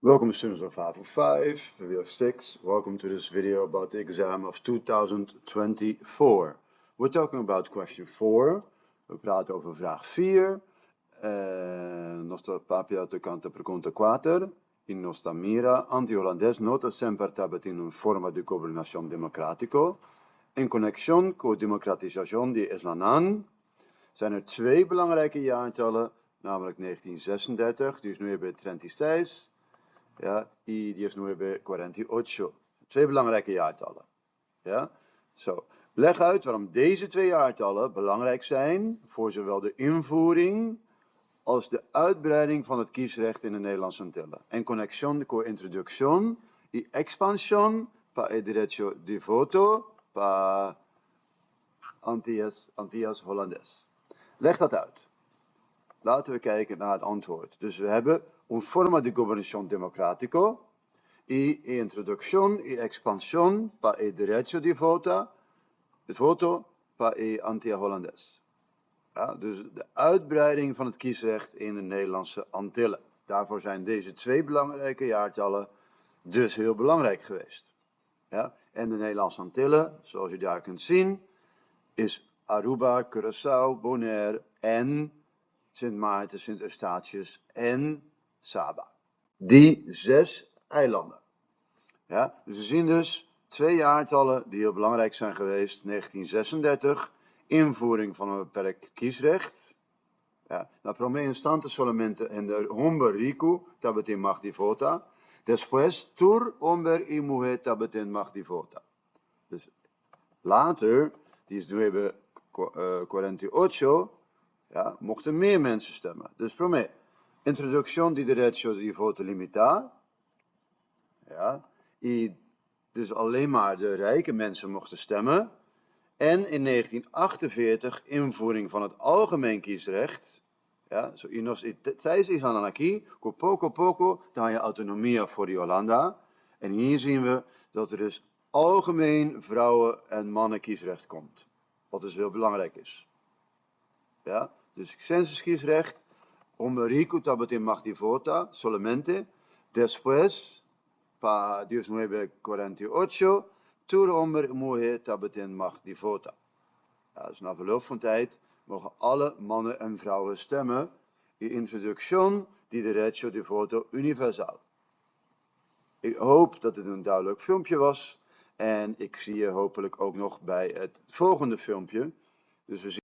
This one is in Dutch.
Welcome students of 505, video 6. Welcome to this video about the exam of 2024. We're talking about question 4. We praten over vraag 4. Nostra papia toccante per conto 4. In nostra mira, anti-Hollandes nota sempre tabet in forma di gobernación democratico. In connexion con democratisación di Islanan zijn er twee belangrijke jaartallen, namelijk 1936, die is nu bij 36. Ja, y 1948. Twee belangrijke jaartallen. Ja, zo. Leg uit waarom deze twee jaartallen belangrijk zijn voor zowel de invoering als de uitbreiding van het kiesrecht in de Nederlandse Antillen. En connexión con introducción y expansión para el derecho de voto para Antillas Hollandes. Leg dat uit. Laten we kijken naar het antwoord. Dus we hebben un forma de gobernación democrático y introducción y expansión para el derecho de voto para el Antillas-Hollandes. Ja, dus de uitbreiding van het kiesrecht in de Nederlandse Antillen. Daarvoor zijn deze twee belangrijke jaartallen dus heel belangrijk geweest. Ja, en de Nederlandse Antillen, zoals je daar kunt zien, is Aruba, Curaçao, Bonaire en Sint Maarten, Sint Eustatius en Saba. Die 6 eilanden. Ja, dus we zien dus twee jaartallen die heel belangrijk zijn geweest. 1936, invoering van een beperkt kiesrecht. Ja, la promesa instante solamente en de hombre rico tabet in magdi vota. Después tur hombre y mujer tabet in magdi vota. Dus later, die is 1948, ja, mochten meer mensen stemmen. Dus promesa. Introducción de derecho de voto limitado. Ja, dus alleen maar de rijke mensen mochten stemmen. En in 1948 invoering van het algemeen kiesrecht. Ja, zo tijdens Island aquí, poco poco, dan je autonomia voor die Hollanda. En hier zien we dat er dus algemeen vrouwen- en mannen kiesrecht komt. Wat dus heel belangrijk is. Ja, dus censuskiesrecht. Hombre rico tabet in magdi vota, solamente. Después, para 1948, tur hombre mujer tabet in magdi vota. Ja, dus na verloop van tijd mogen alle mannen en vrouwen stemmen. In introducción de derecho de voto universal. Ik hoop dat dit een duidelijk filmpje was. En ik zie je hopelijk ook nog bij het volgende filmpje. Dus we zien